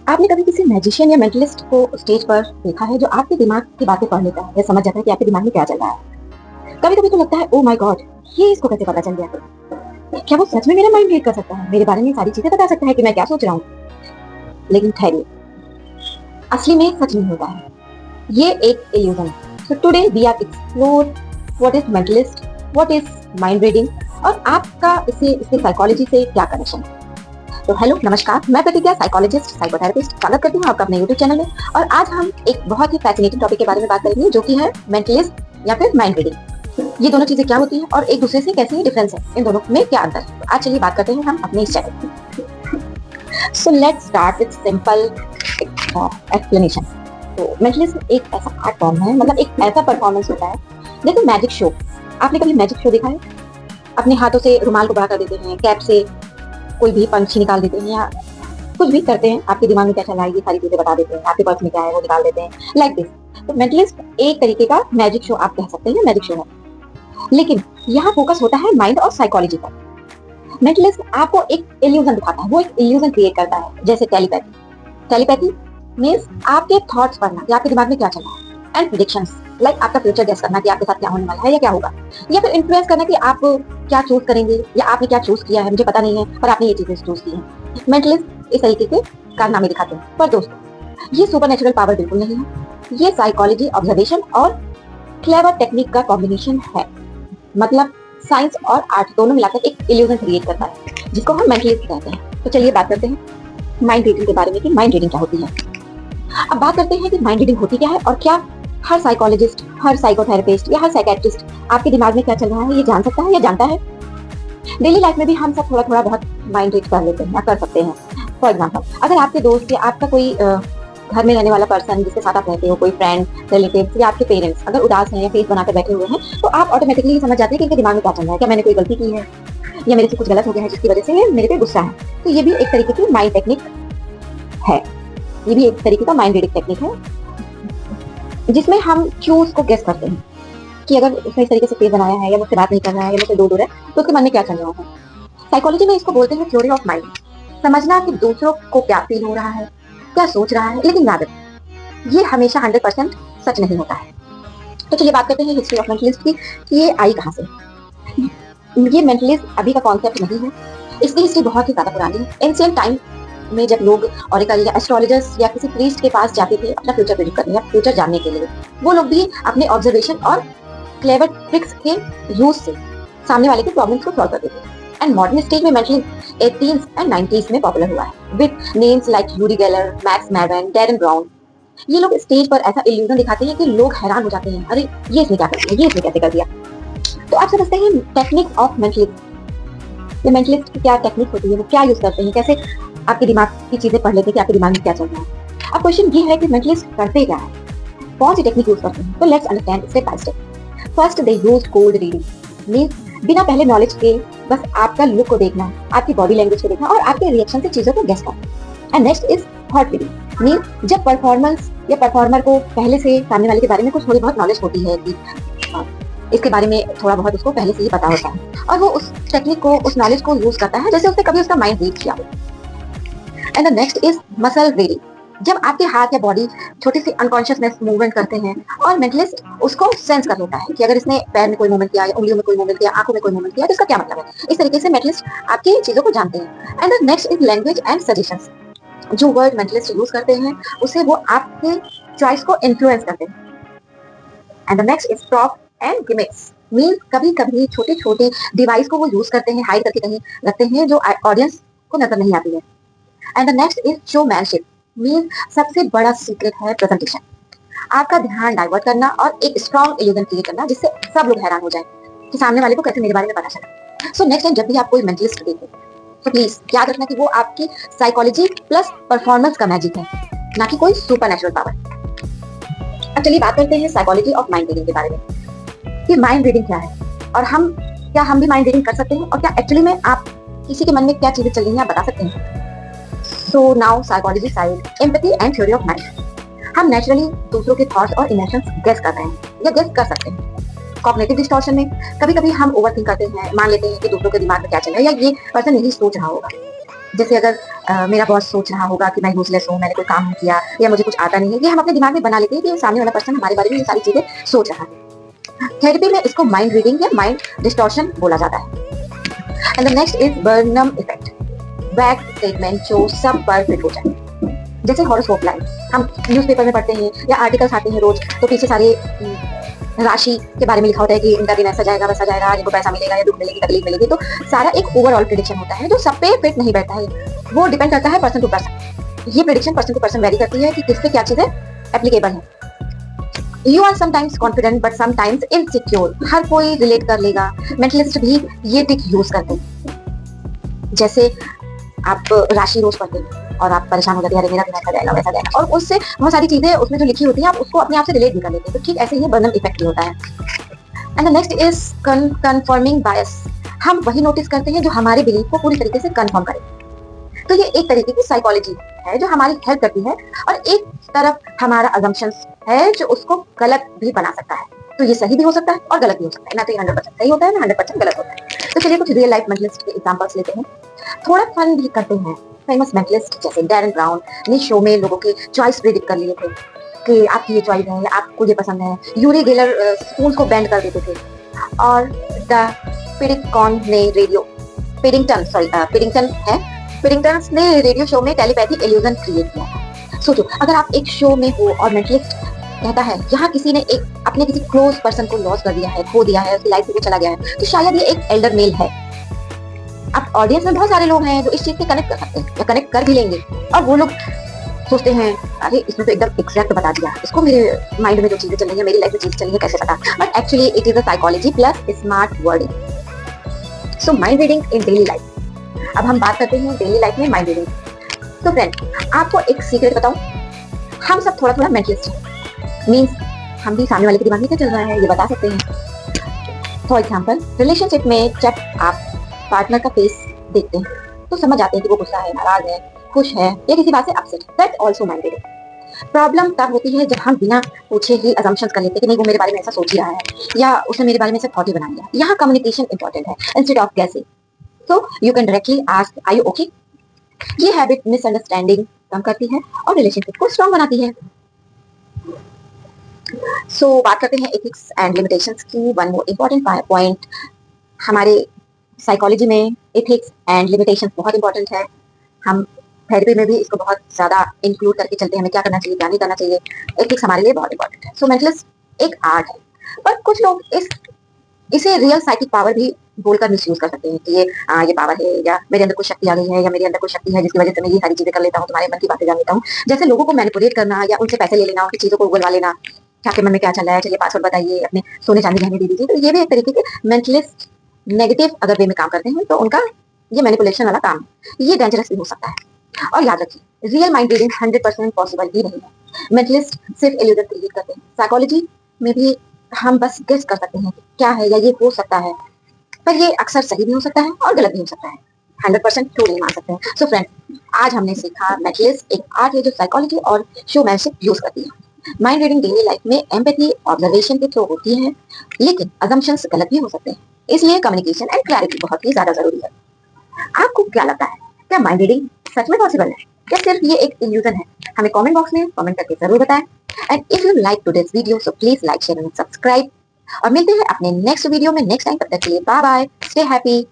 आपने कभी किसी मैजिशियन या मेंटलिस्ट को स्टेज पर देखा है जो आपके दिमाग की बातें पढ़ लेता है या समझ जाता है कि आपके दिमाग में क्या चल रहा है? कभी-कभी तो लगता है ओह माय गॉड, ये इसको कैसे पता चल गया? क्या वो सच में मेरा माइंड रीड कर सकता है? मेरे बारे में सारी चीजें बता सकता है कि मैं क्या सोच रहा हूँ? लेकिन ठहरिए, असली में सच नहीं होता है। ये एक इल्यूजन है। So today we are explore what is mentalist, what is mind reading और आपका इससे साइकोलॉजी से क्या कनेक्शन है। तो हेलो नमस्कार, मैं प्रतिज्ञा साइकोलॉजिस्ट साइकोथेरेपिस्ट स्वागत करती हूँ आपका अपने यूट्यूब चैनल में। और आज हम एक बहुत ही फैसिनेटिंग टॉपिक के बारे में बात करेंगे जो कि है मेंटलिस्ट या फिर माइंड रीडिंग। ये दोनों चीजें क्या होती हैं और एक दूसरे से कैसे डिफरेंस है, इन दोनों में क्या अंतर है। तो आज चलिए बात करते हैं हम अपने इस चैनल में। So let's start with simple explanation. तो मेंटलिस्ट एक ऐसा आर्ट फॉर्म है, मतलब एक ऐसा परफॉर्मेंस होता है जैसे मैजिक शो। आपने कभी मैजिक शो देखा है? अपने हाथों से रुमाल को बड़ा कर देते हैं, कैप से कोई भी पंछी निकाल देते हैं या कुछ भी करते हैं, आपके दिमाग में क्या चल रहा है ये सारी चीजें बता देते हैं, आपके पर्स में क्या है वो निकाल देते हैं, लाइक दिस। तो मेंटलिस्ट एक तरीके का मैजिक शो आप कह सकते हैं, मैजिक शो है। लेकिन यहाँ फोकस होता है माइंड और साइकोलॉजी पर। मेंटलिस्ट आपको एक इल्यूजन दिखाता है, वो एक इल्यूजन क्रिएट करता है, जैसे टेलीपैथी। टेलीपैथी मीन्स आपके थॉट्स पढ़ना कि आपके दिमाग में क्या चल रहा है, एंड प्रेडिक्शंस लाइक आपका फ्यूचर गेस करना कि आपके साथ क्या होने वाला है या क्या होगा, या फिर इन्फ्लुएंस करना कि आप क्या चूज करेंगे या आपने क्या चूज किया है, मुझे पता नहीं है पर आपने ये चीजें चूज की है। मेंटलिस्ट इस तरीके के कारनामे दिखाते हैं। पर दोस्तों, ये सुपरनेचुरल पावर बिल्कुल नहीं है, ये साइकोलॉजी, ऑब्जर्वेशन और क्लेवर टेक्निक का कॉम्बिनेशन है। मतलब साइंस और आर्ट दोनों मिलाकर एक इल्यूजन क्रिएट करता है जिसको हम मेंटलिस्ट कहते हैं। तो चलिए बात करते हैं माइंड रीडिंग के बारे में कि माइंड रीडिंग क्या होती है। अब बात करते हैं कि माइंड रीडिंग होती क्या है और क्या हर साइकोलॉजिस्ट, हर साइकोथेरेपिस्ट या हर साइकेट्रिस्ट आपके दिमाग में क्या चल रहा है ये जान सकता है या जानता है। डेली लाइफ में भी हम सब थोड़ा थोड़ा बहुत माइंड रीड कर लेते हैं या कर सकते हैं। फॉर एग्जाम्पल, अगर आपके दोस्त या आपका कोई घर में रहने वाला पर्सन जिसके साथ आप रहते हो, कोई फ्रेंड, रिलेटिव या आपके पेरेंट्स अगर उदास हैं या फेस बनाकर बैठे हुए हैं, तो आप ऑटोमेटिकली समझ जाते हैं कि इनके दिमाग में क्या चल रहा है, क्या मैंने कोई गलती की है या मेरे से कुछ गलत हो गया है जिसकी वजह से ये मेरे पे गुस्सा है। तो ये भी एक तरीके की माइंड टेक्निक है, ये भी एक तरीके का माइंड रीडिंग टेक्निक है जिसमें हम क्यूज को गेस करते हैं कि अगर उसने इस तरीके से फेस बनाया है या मुझसे बात नहीं कर रहा है या मुझसे दूर है तो उसके मन में क्या चल रहा है। साइकोलॉजी में इसको बोलते हैं थ्योरी ऑफ माइंड, समझना कि दूसरों को क्या फील हो रहा है, क्या सोच रहा है। लेकिन याद रखें, ये हमेशा 100% सच नहीं होता है। तो चलिए बात करते हैं हिस्ट्री ऑफ मेंटलिस्ट की कि ये आई कहाँ से। ये मेंटलिस्ट अभी का कॉन्सेप्ट नहीं है, इसकी हिस्ट्री बहुत ही ज्यादा पुरानी है। एंशिएंट टाइम में जब लोग ऑरेकल या एस्ट्रोलॉजर्स या किसी प्रीस्ट के पास जाते थे अपना फ्यूचर प्रेडिक्ट करने या फ्यूचर जानने के लिए, वो लोग भी अपने ऑब्जर्वेशन और क्लेवर ट्रिक्स के यूज से सामने वाले के प्रॉब्लम्स को सॉल्व करते थे। एंड मॉडर्न स्टेज में मेंटलिस्ट 80s एंड 90s में पॉपुलर हुआ है with names like Uri Geller, Max मैरवन, डैरेन ब्राउन। ये लोग स्टेज पर ऐसा इल्यूजन दिखाते हैं कि लोग हैरान हो जाते हैं, अरे ये इसने क्या कर दिया, ये इसने कैसे कर दिया। तो आप समझते हैं टेक्निक ऑफ मेंटलिस्ट। ये मेंटलिस्ट की क्या टेक्निक होती है, वो क्या यूज करते हैं, कैसे आपके दिमाग की चीजें पढ़ लेते हैं कि आपके दिमाग में क्या चल रहा है। अब क्वेश्चन ये है कि मेंटलिस्ट करते क्या है, कौन सी टेक्निक यूज करते हैं। तो let's understand step by step. First, they use cold reading, means बिना पहले नॉलेज के बस आपका लुक को देखना, आपकी बॉडी लैंग्वेज को देखना और आपके रिएक्शन से चीजों को गेस करना। And next is thought reading, means जब परफॉर्मेंस या परफॉर्मर को पहले से सामने वाले के बारे में कुछ थोड़ी बहुत नॉलेज होती है कि इसके बारे में थोड़ा बहुत उसको पहले से ही पता होता है और वो उस टेक्निक को, उस नॉलेज को यूज करता है जैसे उसने कभी उसका माइंड रीड किया हो। And the next is muscle reading, जब आपके हाथ या बॉडी छोटी सी अनकॉन्शियसनेस मूवमेंट करते हैं और मेंटलिस्ट उसको सेंस कर लेता है कि अगर इसने पैर में कोई मूवमेंट किया या उंगलियों में कोई मूवमेंट किया, आंखों में कोई मूवमेंट किया तो इसका क्या मतलब है। इस तरीके से मेंटलिस्ट आपकी चीजों को जानते हैं। And the next is language and suggestions, जो वर्ड मेंटलिस्ट यूज करते हैं उसे वो आपके चॉइस को इन्फ्लुएंस करते हैं। And the next is prop and gimmicks, means कभी कभी छोटे छोटे डिवाइस को वो यूज करते हैं, हाइड करके कहीं रखते हैं जो ऑडियंस को नजर नहीं आती है। And the next is showmanship, means सबसे बड़ा सीक्रेट है प्रेजेंटेशन, आपका ध्यान डाइवर्ट करना और एक स्ट्रॉन्ग इल्यूजन क्रिएट करना जिससे सब लोग हैरान हो जाए कि सामने वाले को कैसे मेरे बारे में पता चला। सो नेक्स्ट टाइम जब भी आप कोई मेंटलिस्ट देखें तो प्लीज याद रखना कि वो आपकी साइकोलॉजी प्लस परफॉर्मेंस का मैजिक है, ना कि कोई सुपरनेचुरल पावर। अब चलिए बात करते हैं साइकोलॉजी ऑफ माइंड रीडिंग के बारे में कि माइंड रीडिंग क्या है और क्या हम भी माइंड रीडिंग कर सकते हैं और क्या एक्चुअली में आप किसी के मन में क्या चीजें चल रही हैं आप बता सकते हैं। So now psychology side, empathy and theory of mind. हम नेचुरली दूसरों के थॉट्स और इमोशंस गेस कर रहे हैं या गेस कर सकते हैं। कॉग्निटिव डिस्टॉर्शन में कभी कभी हम ओवरथिंक करते हैं, मान लेते हैं कि दूसरों के दिमाग में क्या चल रहा है या ये पर्सन यही सोच रहा होगा। जैसे अगर मेरा बॉस सोच रहा होगा कि मैं यूजलेस हूँ, मैंने कोई काम नहीं किया या मुझे कुछ आता नहीं है। ये हम अपने दिमाग में बना लेते हैं कि सामने वाला पर्सन हमारे बारे में ये सारी चीजें सोच रहा है। थेरेपी में इसको माइंड रीडिंग या माइंड डिस्टॉर्शन बोला जाता है। And the next is Barnum effect. Vague statement जो सब पर फिट हो जाए, जैसे हॉरोस्कोप लाइन हम न्यूज़पेपर में पढ़ते हैं या आर्टिकल्स आते हैं रोज, तो पीछे सारे राशि के बारे में लिखा होता है कि इनका दिन ऐसा जाएगा वैसा जाएगा, इनको पैसा मिलेगा या दुख मिलेगी तकलीफ मिलेगी। तो सारा एक ओवरऑल प्रिडिक्शन होता है जो सब पे फिट नहीं बैठता है, वो डिपेंड करता है पर्सन टू पर्सन। ये prediction person to person vary करती है कि किस पे क्या चीजें एप्लीकेबल है। You are sometimes confident but sometimes insecure, हर कोई रिलेट कर लेगा। मेंटलिस्ट भी ये टिक यूज करते हैं। जैसे आप राशि रोज पढ़ते हैं और आप परेशान हो जाते हैं, अरे मेरा दिन ऐसा जाएगा वैसा जाएगा, और उससे बहुत सारी चीजें उसमें जो लिखी होती है आप उसको अपने आप से रिलेट भी कर लेते हैं। तो ठीक ऐसे ही बर्नम इफेक्ट भी होता है। And the next is confirming bias. हम वही नोटिस करते हैं जो हमारे बिलीफ को पूरी तरीके से कंफर्म करे। तो ये एक तरीके की साइकोलॉजी है जो हमारी हेल्प करती है, और एक तरफ हमारा अजम्पशंस है जो उसको गलत भी बना सकता है। तो ये सही भी हो सकता है और गलत भी हो सकता है, ना तो ये 100% सही होता है ना 100% गलत होता है। तो चलिए कुछ रियल लाइफ मेंटलिस्ट के एग्जांपल्स लेते हैं, थोड़ा फन भी करते हैं। फेमस मेंटलिस्ट जैसे डैरेन ब्राउन ने शो में लोगों की चॉइस प्रेडिक्ट कर लिए थे कि आपकी ये चॉइस है या आपको ये पसंद है। यूरी गेलर स्पून को बैंड कर देते थे, और द पिडिकॉन ने पिडिंगटन ने रेडियो शो में टेलीपैथी इल्यूजन क्रिएट किया था। सोचो अगर आप एक शो में हो और मेंटलिस्ट कहता है यहाँ किसी ने एक अपने किसी क्लोज पर्सन को लॉस कर दिया है, खो दिया है, उसकी लाइफ से वो चला गया है, तो शायद ये एक एल्डर मेल है। अब ऑडियंस में बहुत सारे लोग हैं जो इस चीज से कनेक्ट कर सकते हैं या कनेक्ट कर भी लेंगे, और वो लोग सोचते हैं अरे इसने तो एकदम एग्जैक्ट बता दिया, इसको मेरे माइंड में जो चीजें चल रही है, मेरी लाइफ में चीजें चल रही है, कैसे पता। But actually it is a psychology plus smart wording. So mind reading in daily life. अब हम बात करते हैं डेली लाइफ में माइंड रीडिंग। तो फ्रेंड आपको एक सीक्रेट बताऊं, हम सब थोड़ा थोड़ा मेंटलिस्ट हैं। मींस हम भी सामने वाले के दिमाग में क्या चल रहा है ये बता सकते हैं। फॉर एग्जाम्पल रिलेशनशिप में जब आप पार्टनर का फेस देखते हैं तो समझ आते हैं कि वो गुस्सा है, नाराज है, खुश है या किसी बात से अपसेट है। That's also mind reading. Problem तब होती है जब हम बिना पूछे ही अजम्पशंस कर लेते हैं कि नहीं वो मेरे बारे में ऐसा सोच ही रहा है या उसने मेरे बारे में ऐसा थॉट ही बना लिया। यहाँ कम्युनिकेशन इंपॉर्टेंट है instead of guessing. So you can directly ask are you okay. ये हैबिट मिसअंडरस्टैंडिंग कम करती है और रिलेशनशिप को स्ट्रॉन्ग बनाती है। सो बात करते हैं एथिक्स एंड लिमिटेशंस की। वन मोर इम्पोर्टेंट पॉइंट, हमारे साइकोलॉजी में एथिक्स एंड लिमिटेशंस बहुत इंपॉर्टेंट है। हम थेरेपी में भी इसको बहुत ज्यादा इंक्लूड करके चलते हैं, हमें क्या करना चाहिए क्या नहीं करना चाहिए। एथिक्स हमारे लिए बहुत इंपॉर्टेंट है। सो मेंटलिस्ट एक आर्ट है, पर कुछ लोग इसे रियल साइकिक पावर भी बोलकर मिसयूज कर सकते हैं कि ये पावर है या मेरे अंदर कुछ शक्ति आ गई है या मेरे अंदर कुछ शक्ति है जिसकी वजह से मैं ये सारी चीजें कर लेता हूँ, तुम्हारे मन की बातें जान लेता हूँ। जैसे लोगों को मैनिपुलेट करना या उनसे पैसे ले लेना, उनकी चीजों को उगलवा लेना, क्या आपके मन में क्या चल रहा है, चलिए पासवर्ड बताइए, अपने सोने चांदी गहने दे दीजिए। तो ये भी एक तरीके के मेंटलिस्ट नेगेटिव अगर वे में काम करते हैं तो उनका ये मैनिपुलेशन वाला काम है, ये डेंजरस भी हो सकता है। और याद रखिए रियल माइंड रीडिंग 100% पॉसिबल ही नहीं है। मेंटलिस्ट सिर्फ इल्यूजन क्रिएट करते हैं। साइकोलॉजी में भी हम बस गेस कर सकते हैं कि क्या है या ये हो सकता है, पर ये अक्सर सही भी हो सकता है और गलत भी हो सकता है। 100% ट्रू नहीं मान सकते हैं। सो फ्रेंड्स आज हमने सीखा मेंटलिस्ट एक आर्ट है जो साइकोलॉजी और शोमैनशिप यूज करती है। माइंड रीडिंग डेली लाइफ में एम्पैथी ऑब्जर्वेशन के थ्रू होती है, लेकिन अजम्पशंस गलत भी हो सकते हैं, इसलिए कम्युनिकेशन एंड क्लैरिटी बहुत ही ज्यादा जरूरी है। आपको क्या लगता है, क्या माइंड रीडिंग सच में पॉसिबल है या सिर्फ ये एक इल्यूजन है? हमें कमेंट बॉक्स में कमेंट करके जरूर बताएं। And if you like today's video so please like share and subscribe, और मिलते हैं अपने नेक्स्ट वीडियो में नेक्स्ट टाइम। तब तक के लिए बाय बाय, स्टे हैप्पी।